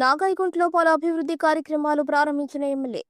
నాగాయగుంటలో పలు అభివృద్ధి కార్యక్రమాలు ప్రారంభించిన ఎమ్మెల్యే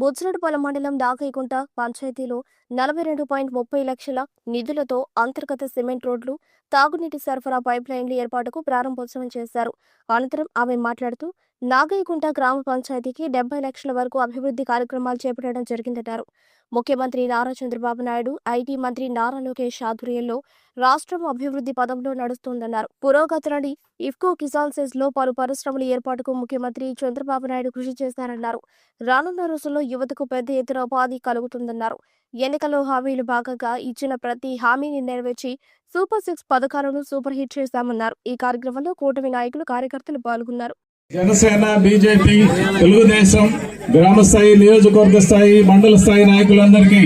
బొజ్జరడుపాలెం మండలం నాగాయగుంట పంచాయతీలో 42.30 లక్షల నిధులతో అంతర్గత సిమెంట్ రోడ్లు, తాగునీటి సరఫరా పైప్లైన్ల ఏర్పాటుకు ప్రారంభోత్సవం చేశారు. అనంతరం ఆమె మాట్లాడుతూ నాగాయగుంట గ్రామ పంచాయతీకి 70 లక్షల వరకు అభివృద్ధి కార్యక్రమాలు చేపట్టడం జరిగిందన్నారు. ముఖ్యమంత్రి నారా చంద్రబాబు నాయుడు, ఐటీ మంత్రి నారా లోకేష్ ఆధ్వర్యంలో రాష్ట్రం అభివృద్ధి పదంలో నడుస్తోందన్నారు. పురోగతిని ఇఫ్కో కిసాన్ సెజ్ లో పలు పరిశ్రమల ఏర్పాటుకు ముఖ్యమంత్రి చంద్రబాబు నాయుడు కృషి చేశారన్నారు. రానున్న రోజుల్లో యువతకు పెద్ద ఎత్తున ఉపాధి కలుగుతుందన్నారు. ఎన్నికల్లో హామీలు భాగంగా ఇచ్చిన ప్రతి హామీని నెరవేర్చి సూపర్ 6 పథకాలను సూపర్ హిట్ చేశామన్నారు. ఈ కార్యక్రమంలో కూటమి నాయకులు, కార్యకర్తలు పాల్గొన్నారు. జనసేన, బీజేపీ, తెలుగుదేశం గ్రామ స్థాయి, నియోజకవర్గ స్థాయి, మండల స్థాయి నాయకులందరికీ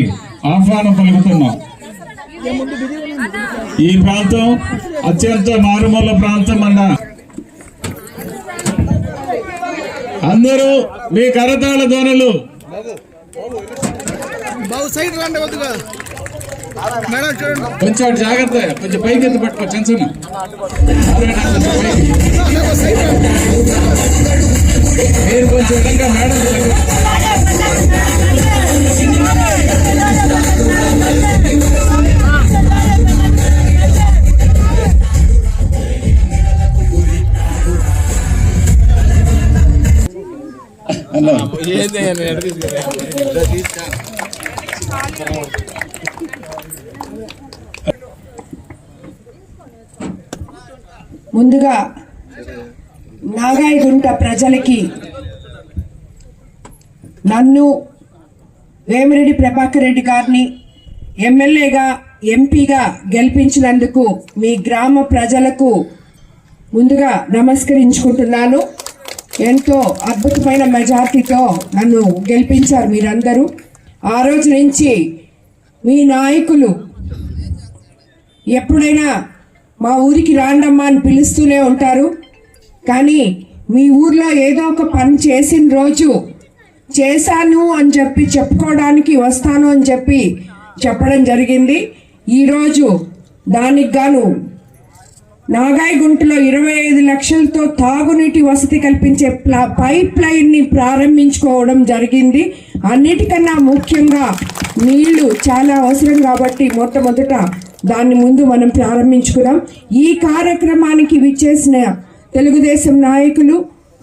ఆహ్వానం పలుకుతున్నాం. ఈ ప్రాంతం అత్యంత మారుమూల ప్రాంతం అన్న అందరూ మీ కరతాళ ధ్వనులు కొంచెం జాగ్రత్త, కొంచెం పైకి ఎత్తి పట్టుకో చెంచన. మీరు కొంచెం విధంగా మేడం ముందుగా నాగాయగుంట ప్రజలకి నన్ను వేమిరెడ్డి ప్రభాకర్ రెడ్డి గారిని ఎమ్మెల్యేగా, ఎంపీగా గెలిపించినందుకు మీ గ్రామ ప్రజలకు ముందుగా నమస్కరించుకుంటున్నాను. ఎంతో అద్భుతమైన మెజార్టీతో నన్ను గెలిపించారు మీరందరూ. ఆ రోజు నుంచి మీ నాయకులు ఎప్పుడైనా మా ఊరికి రాండమ్మా అని పిలుస్తూనే ఉంటారు. కానీ మీ ఊర్లో ఏదో ఒక పని చేసిన రోజు చేశాను అని చెప్పి చెప్పుకోవడానికి వస్తాను అని చెప్పి చెప్పడం జరిగింది. ఈరోజు దానికి గాను నాగాయగుంటలో 25 లక్షలతో తాగునీటి వసతి కల్పించే పైప్ లైన్ని ప్రారంభించుకోవడం జరిగింది. అన్నిటికన్నా ముఖ్యంగా నీళ్లు చాలా అవసరం కాబట్టి మొట్టమొదట దాన్ని ముందు మనం ప్రారంభించుకున్నాం. ఈ కార్యక్రమానికి విచ్చేసిన తెలుగుదేశం నాయకులు,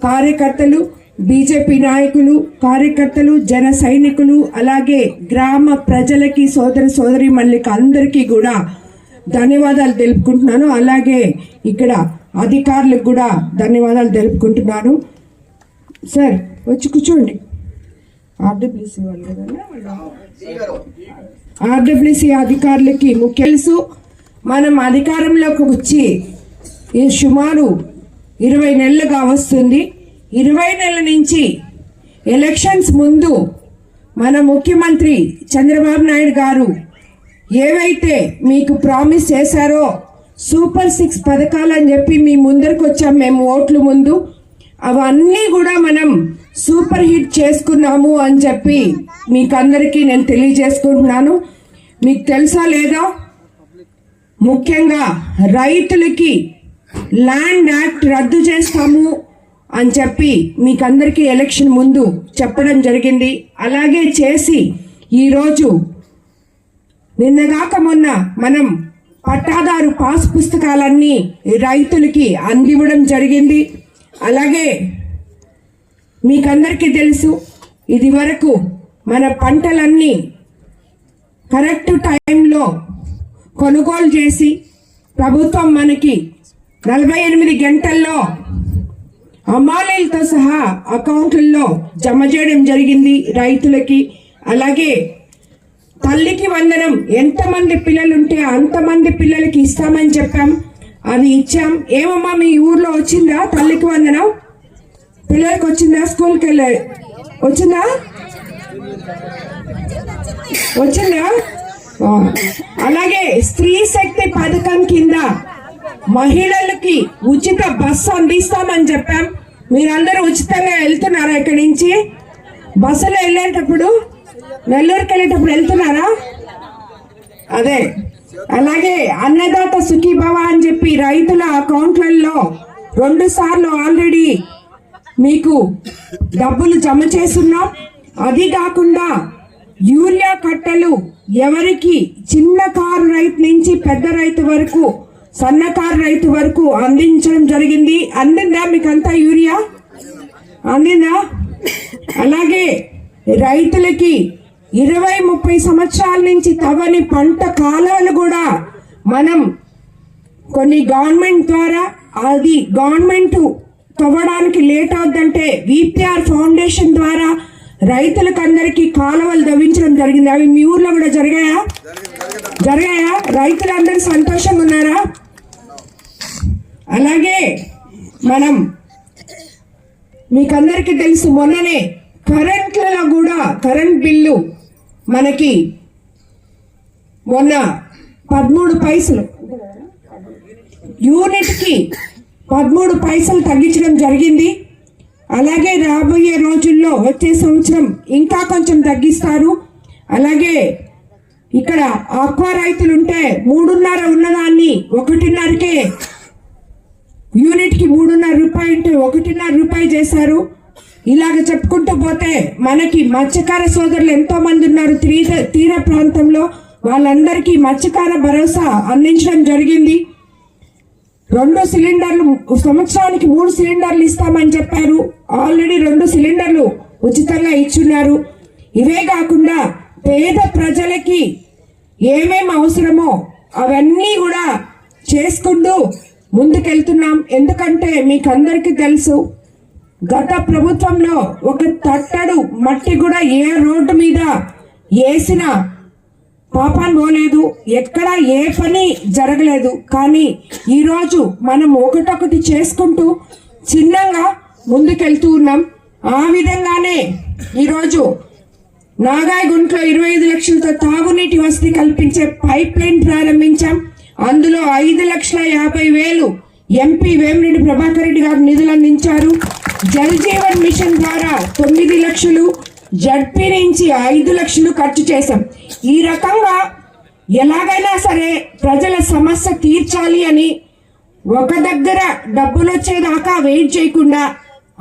కార్యకర్తలు, బీజేపీ నాయకులు, కార్యకర్తలు, జన సైనికులు, అలాగే గ్రామ ప్రజలకి, సోదర సోదరీమణులకి అందరికీ కూడా ధన్యవాదాలు తెలుపుకుంటున్నాను. అలాగే ఇక్కడ అధికారులకు కూడా ధన్యవాదాలు తెలుపుకుంటున్నాను. సార్ వచ్చి కూర్చోండి. ఆర్డబ్ల్యూసీ వాళ్ళు కదా, ఆర్డబ్ల్యూసీ అధికారులకి ముఖ్య తెలుసు. మనం అధికారంలోకి వచ్చి సుమారు 20 నెలలుగా వస్తుంది. 20 నెలల నుంచి ఎలక్షన్స్ ముందు మన ముఖ్యమంత్రి చంద్రబాబు నాయుడు గారు ఏవైతే మీకు ప్రామిస్ చేశారో సూపర్ 6 పథకాలని చెప్పి మీ ముందరికి వచ్చాం మేము ఓట్ల ముందు. అవన్నీ కూడా మనం సూపర్ హిట్ చేసుకున్నాము అని చెప్పి మీకందరికీ నేను తెలియజేసుకుంటున్నాను. మీకు తెలుసా లేదా, ముఖ్యంగా రైతులకి ల్యాండ్ యాక్ట్ రద్దు చేస్తాము అని చెప్పి మీకందరికీ ఎలక్షన్ ముందు చెప్పడం జరిగింది. అలాగే చేసి ఈరోజు నిన్నగాక మొన్న మనం పట్టాదారు పాస్ పుస్తకాలన్నీ రైతులకి అందివ్వడం జరిగింది. అలాగే మీకందరికీ తెలుసు, ఇది వరకు మన పంటలన్నీ కరెక్ట్ టైంలో కొనుగోలు చేసి ప్రభుత్వం మనకి 48 గంటల్లో అమాలీలతో సహా అకౌంట్లలో జమ చేయడం జరిగింది రైతులకి. అలాగే తల్లికి వందనం, ఎంతమంది పిల్లలుంటే అంతమంది పిల్లలకి ఇస్తామని చెప్పాం, అది ఇచ్చాం. ఏమమ్మా మీ ఊర్లో వచ్చిందా తల్లికి వందనం? పిల్లలకి వచ్చిందా? స్కూల్కి వెళ్ళే వచ్చిందా? అలాగే స్త్రీ శక్తి పథకం కింద మహిళలకి ఉచిత బస్సు అందిస్తామని చెప్పాం. మీరందరూ ఉచితంగా వెళ్తున్నారా? ఇక్కడి నుంచి బస్సులో వెళ్ళేటప్పుడు, నెల్లూరుకి వెళ్ళేటప్పుడు వెళ్తున్నారా? అదే. అలాగే అన్నదాత సుఖీభవ అని చెప్పి రైతుల అకౌంట్లలో 2 సార్లు ఆల్రెడీ మీకు డబ్బులు జమ చేస్తున్నాం. అది కాకుండా యూరియా కట్టలు ఎవరికి చిన్న కారు రైతు నుంచి పెద్ద రైతు వరకు, సన్నకారు రైతు వరకు అందించడం జరిగింది. అందిందా మీకంతా యూరియా అందిందా? అలాగే రైతులకి 20-30 సంవత్సరాల నుంచి తవ్వని పంట కాలువలు కూడా మనం కొన్ని గవర్నమెంట్ ద్వారా, అది గవర్నమెంట్ తవ్వడానికి లేట్ అవుతుందంటే విపిఆర్ ఫౌండేషన్ ద్వారా రైతులకు అందరికీ కాలువలు తవ్వించడం జరిగింది. అవి మీ ఊర్లో కూడా జరిగాయా? రైతులందరూ సంతోషంగా ఉన్నారా? అలాగే మనం మీకందరికీ తెలుసు, మొన్ననే కరెంట్లలో కూడా కరెంట్ బిల్లు మనకి మొన్న 13 పైసలు యూనిట్కి 13 పైసలు తగ్గించడం జరిగింది. అలాగే రాబోయే రోజుల్లో వచ్చే సంవత్సరం ఇంకా కొంచెం తగ్గిస్తారు. అలాగే ఇక్కడ ఆక్వా రైతులు ఉంటే 3.5 ఉన్నదాన్ని 1.5కే, యూనిట్కి 3.5 రూపాయలు ఉంటే 1.5 రూపాయలు చేశారు. ఇలాగ చెప్పుకుంటూ పోతే మనకి మత్స్యకార సోదరులు ఎంతో మంది ఉన్నారు తీర ప్రాంతంలో. వాళ్ళందరికీ మత్స్యకార భరోసా అందించడం జరిగింది. 2 సిలిండర్లు, సంవత్సరానికి 3 సిలిండర్లు ఇస్తామని చెప్పారు. ఆల్రెడీ 2 సిలిండర్లు ఉచితంగా ఇచ్చున్నారు. ఇవే కాకుండా పేద ప్రజలకి ఏమేమి అవసరమో అవన్నీ కూడా చేసుకుంటూ ముందుకెళ్తున్నాం. ఎందుకంటే మీకు అందరికీ తెలుసు, గత ప్రభుత్వంలో ఒక తట్టడు మట్టి కూడా ఏ రోడ్డు మీద వేసిన పాపాన్ని పోలేదు, ఎక్కడ ఏ పని జరగలేదు. కానీ ఈరోజు మనం ఒకటొకటి చేసుకుంటూ చిన్నగా ముందుకెళ్తూ ఉన్నాం. ఆ విధంగానే ఈరోజు నాగాయగుంట్లో 25 లక్షలతో తాగునీటి వసతి కల్పించే పైప్ లైన్ ప్రారంభించాం. అందులో 5,50,000 ఎంపీ వేమిరెడ్డి ప్రభాకర్ రెడ్డి గారు నిధులు అందించారు. జల్ జీవన్ మిషన్ ద్వారా 9 లక్షలు, జడ్పీ నుంచి 5 లక్షలు ఖర్చు చేశాం. ఈ రకంగా ఎలాగైనా సరే ప్రజల సమస్య తీర్చాలి అని ఒక దగ్గర డబ్బులు వచ్చేదాకా వెయిట్ చేయకుండా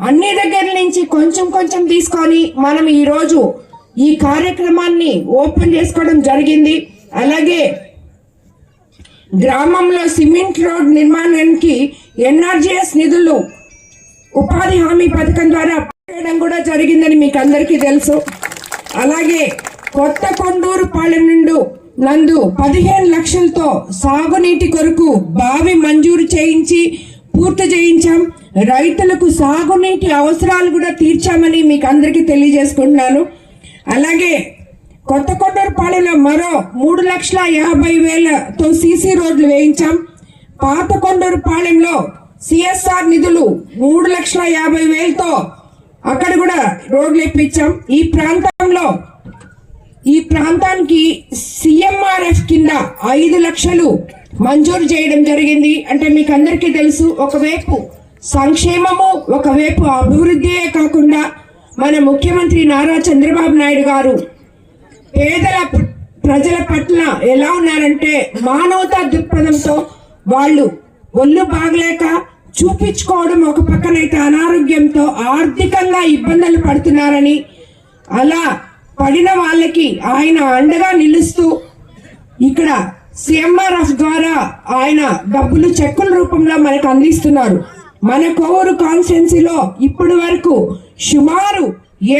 అన్ని దగ్గర నుంచి కొంచెం కొంచెం తీసుకొని మనం ఈరోజు ఈ కార్యక్రమాన్ని ఓపెన్ చేసుకోవడం జరిగింది. అలాగే గ్రామంలో సిమెంట్ రోడ్ నిర్మాణానికి ఎన్ఆర్జీఎస్ నిధులు ఉపాధి హామీ పథకం ద్వారా చేయడం కూడా జరిగిందని మీకు అందరికీ తెలుసు. అలాగే కొత్త కొండూరు పాలెం నందు 15 లక్షలతో సాగునీటి కొరకు బావి మంజూరు చేయించి పూర్తి చేయించాం. రైతులకు సాగునీటి అవసరాలు కూడా తీర్చామని మీకు అందరికీ తెలియజేసుకుంటున్నాను. అలాగే కొత్త కొండూరు పాలెంలో మరో 3,50,000తో సీసీ రోడ్లు వేయించాం. పాత కొండూరు పాలెంలో సిఎస్ఆర్ నిధులు 3,50,000తో అక్కడ కూడా రోడ్లు ఇప్పించాం. ఈ ప్రాంతానికి సిఎంఆర్ఎఫ్ కింద 5 లక్షలు మంజూరు చేయడం జరిగింది. అంటే మీకు అందరికీ తెలుసు, ఒకవైపు సంక్షేమము, ఒకవైపు అభివృద్ధియే కాకుండా మన ముఖ్యమంత్రి నారా చంద్రబాబు నాయుడు గారు పేదల ప్రజల పట్ల ఎలా ఉన్నారంటే మానవతా దృక్పథంతో వాళ్ళు ఒళ్ళు బాగలేక చూపించుకోవడం ఒక పక్కనైతే అనారోగ్యంతో ఆర్థికంగా ఇబ్బందులు పడుతున్నారని, అలా పడిన వాళ్ళకి ఆయన అండగా నిలుస్తూ ఇక్కడ సిఎంఆర్ఎఫ్ ద్వారా ఆయన డబ్బులు చెక్కుల రూపంలో మనకు అందిస్తున్నారు. మన కోవూరు కాన్స్టిట్యున్సీలో ఇప్పటి వరకు సుమారు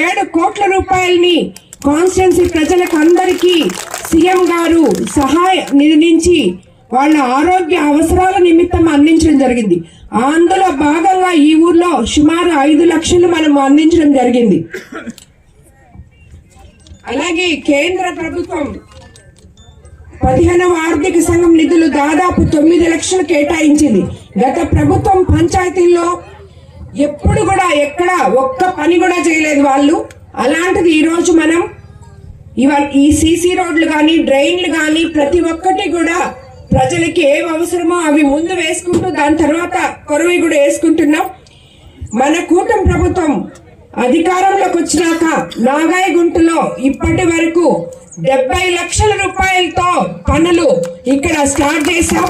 7 కోట్ల రూపాయలని కాన్స్టిట్యున్సీ ప్రజలకు అందరికీ సీఎం గారు సహాయ నిధి నుంచి వాళ్ళ ఆరోగ్య అవసరాల నిమిత్తం అందించడం జరిగింది. అందులో భాగంగా ఈ ఊర్లో సుమారు 5 లక్షలు మనం అందించడం జరిగింది. అలాగే కేంద్ర ప్రభుత్వం 15వ ఆర్థిక సంఘం నిధులు దాదాపు 9 లక్షలు కేటాయించింది. గత ప్రభుత్వం పంచాయతీల్లో ఎప్పుడు కూడా ఎక్కడ ఒక్క పని కూడా చేయలేదు వాళ్ళు. అలాంటిది ఈరోజు మనం ఈ సీసీ రోడ్లు కానీ డ్రైన్లు కానీ ప్రతి ఒక్కటి కూడా ప్రజలకి ఏం అవసరమో అవి ముందు వేసుకుంటూ దాని తర్వాత కొరవి కూడా వేసుకుంటున్నాం. మన కూటమి ప్రభుత్వం అధికారంలోకి వచ్చినాక నాగాయగుంటలో ఇప్పటి వరకు 70 లక్షల రూపాయలతో పనులు ఇక్కడ స్టార్ట్ చేశాం.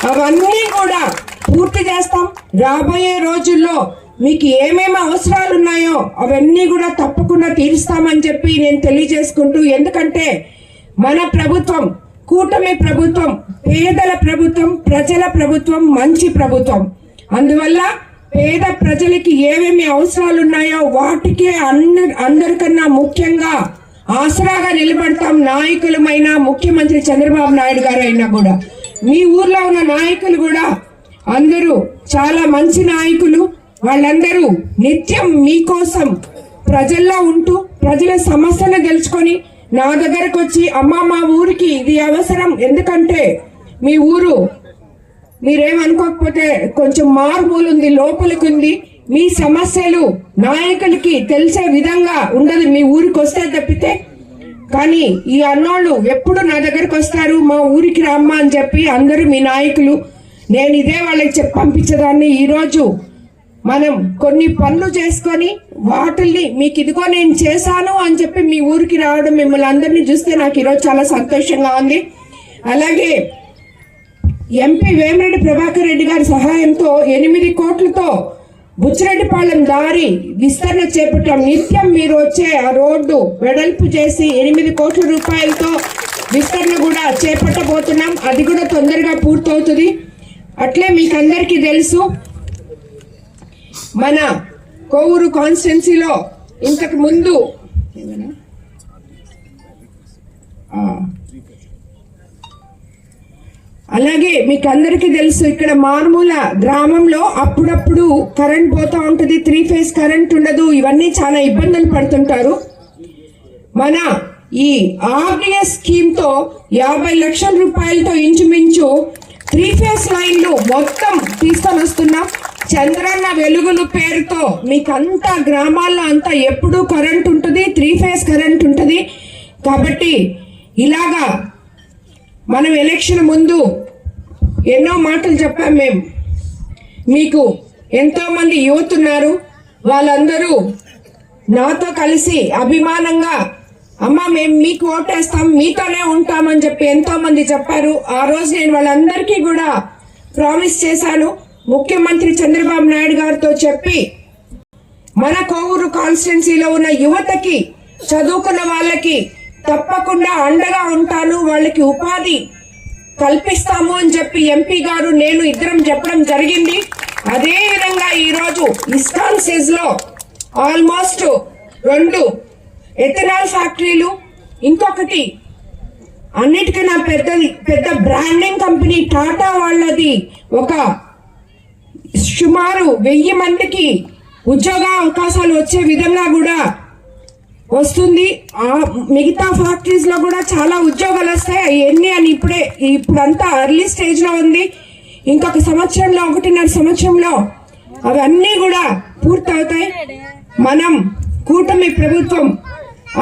అవన్నీ కూడా పూర్తి చేస్తాం. రాబోయే రోజుల్లో మీకు ఏమేమి అవసరాలు ఉన్నాయో అవన్నీ కూడా తప్పకుండా తీరుస్తామని చెప్పి నేను తెలియజేసుకుంటూ, ఎందుకంటే మన ప్రభుత్వం కూటమి ప్రభుత్వం పేదల ప్రభుత్వం, ప్రజల ప్రభుత్వం, మంచి ప్రభుత్వం. అందువల్ల పేద ప్రజలకి ఏమేమి అవసరాలు ఉన్నాయో వాటికే అందరికన్నా ముఖ్యంగా ఆసరాగా నిలబడతాం. నాయకులమైన ముఖ్యమంత్రి చంద్రబాబు నాయుడు గారు అయినా కూడా, మీ ఊర్లో ఉన్న నాయకులు కూడా అందరూ చాలా మంచి నాయకులు. వాళ్ళందరూ నిత్యం మీకోసం ప్రజల్లో ఉంటూ ప్రజల సమస్యలు తెలుసుకొని నా దగ్గరకు వచ్చి, అమ్మ మా ఊరికి ఇది అవసరం, ఎందుకంటే మీ ఊరు మీరేమనుకోకపోతే కొంచెం మారుమూలుంది, లోపలికి ఉంది, మీ సమస్యలు నాయకులకి తెలిసే విధంగా ఉండదు మీ ఊరికి వస్తే తప్పితే. కానీ ఈ అన్నోళ్ళు ఎప్పుడు నా దగ్గరకు వస్తారు, మా ఊరికి రమ్మా అని చెప్పి అందరూ మీ నాయకులు. నేను ఇదే వాళ్ళకి చెప్పి పంపించేదాన్ని. ఈరోజు మనం కొన్ని పనులు చేసుకొని వాటిల్ని మీకు ఇదిగో నేను చేశాను అని చెప్పి మీ ఊరికి రావడం, మిమ్మల్ని అందరినీ చూస్తే నాకు ఈరోజు చాలా సంతోషంగా ఉంది. అలాగే ఎంపీ వేమిరెడ్డి ప్రభాకర్ రెడ్డి గారి సహాయంతో 8 కోట్లతో బుచ్చిరెడ్డిపాళెం దారి విస్తరణ చేపట్టాం. నిత్యం మీరు వచ్చే ఆ రోడ్డు వెడల్పు చేసి 8 కోట్ల రూపాయలతో విస్తరణ కూడా చేపట్టబోతున్నాం. అది కూడా తొందరగా పూర్తవుతుంది. అట్లే మీకు అందరికీ తెలుసు, మన కోవూరు కాన్స్టిట్యున్సీలో ఇంతకు ముందు అలాగే మీకు అందరికీ తెలుసు, ఇక్కడ మారుమూల గ్రామంలో అప్పుడప్పుడు కరెంట్ పోతా ఉంటుంది, 3 ఫేజ్ కరెంట్ ఉండదు, ఇవన్నీ చాలా ఇబ్బందులు పడుతుంటారు. మన ఈ ఆర్డిఎస్ స్కీమ్ తో 50 లక్షల రూపాయలతో ఇంచుమించు 3 ఫేజ్ లైన్లు మొత్తం తీసుకొని వస్తున్నాం. చంద్రన్న వెలుగులు పేరుతో మీకంతా గ్రామాల్లో అంతా ఎప్పుడూ కరెంట్ ఉంటుంది, 3 ఫేజ్ కరెంట్ ఉంటుంది. కాబట్టి ఇలాగా మనం ఎలక్షన్ ముందు ఎన్నో మాటలు చెప్పాం. మేము మీకు ఎంతో మంది యువత ఉన్నారు, వాళ్ళందరూ నాతో కలిసి అభిమానంగా అమ్మ మేము మీకు ఓటేస్తాం, మీతోనే ఉంటామని చెప్పి ఎంతో మంది చెప్పారు. ఆ రోజు నేను వాళ్ళందరికీ కూడా ప్రామిస్ చేశాను. ముఖ్యమంత్రి చంద్రబాబు నాయుడు గారితో చెప్పి మన కోవూరు కాన్స్టిట్యున్సీలో ఉన్న యువతకి, చదువుకున్న వాళ్ళకి తప్పకుండా అండగా ఉంటాను, వాళ్ళకి ఉపాధి కల్పిస్తాము అని చెప్పి ఎంపీ గారు నేను ఇద్దరం చెప్పడం జరిగింది. అదే విధంగా ఈరోజు ఇస్కాన్ సెజ్ లో ఆల్మోస్ట్ 2 ఎథనాల్ ఫ్యాక్టరీలు, ఇంకొకటి అన్నిటికన్నా పెద్ద బ్రాండింగ్ కంపెనీ టాటా వాళ్ళది ఒక సుమారు 1000 మందికి ఉద్యోగ అవకాశాలు వచ్చే విధంగా కూడా వస్తుంది. మిగతా ఫ్యాక్టరీస్ లో కూడా చాలా ఉద్యోగాలు వస్తాయి. అవన్నీ అని ఇప్పుడంతా ఎర్లీ స్టేజ్ లో ఉంది. ఇంకొక సంవత్సరంలో 1.5 సంవత్సరంలో అవన్నీ కూడా పూర్తవుతాయి. మనం కూటమి ప్రభుత్వం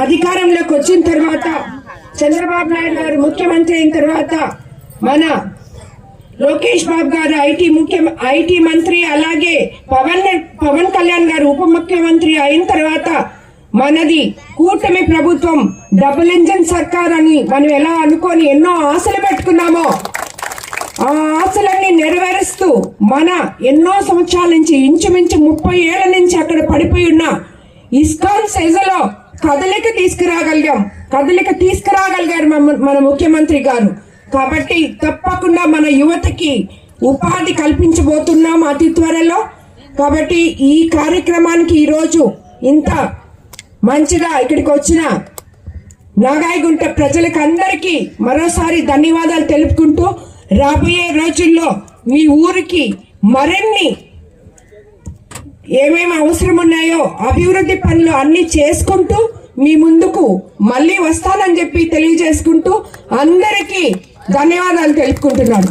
అధికారంలోకి వచ్చిన తర్వాత, చంద్రబాబు నాయుడు గారు ముఖ్యమంత్రి అయిన తర్వాత, మన లోకేష్ బాబు గారు ఐటీ మంత్రి, అలాగే పవన్ కళ్యాణ్ గారు ఉప ముఖ్యమంత్రి అయిన తర్వాత మనది కూటమి ప్రభుత్వం డబుల్ ఇంజిన్ సర్కార్ అని మనం ఎలా అనుకొని ఎన్నో ఆశలు పెట్టుకున్నామో ఆ ఆశలన్నీ నెరవేరుస్తూ మన ఎన్నో సంవత్సరాల నుంచి ఇంచుమించు 30 ఏళ్ల నుంచి అక్కడ పడిపోయి ఉన్న ఇస్కాన్ సెజలో కదలిక తీసుకురాగలిగారు మన ముఖ్యమంత్రి గారు. కాబట్టి తప్పకుండా మన యువతకి ఉపాధి కల్పించబోతున్నాం అతి త్వరలో. కాబట్టి ఈ కార్యక్రమానికి ఈరోజు ఇంత మంచిగా ఇక్కడికి వచ్చిన నాగాయగుంట ప్రజలకు అందరికీ మరోసారి ధన్యవాదాలు తెలుపుకుంటూ, రాబోయే రోజుల్లో మీ ఊరికి మరిన్ని ఏమేమి అవసరం ఉన్నాయో అభివృద్ధి పనులు అన్ని చేసుకుంటూ మీ ముందుకు మళ్ళీ వస్తానని చెప్పి తెలియజేసుకుంటూ అందరికీ ధన్యవాదాలు తెలుపుకుంటున్నాను.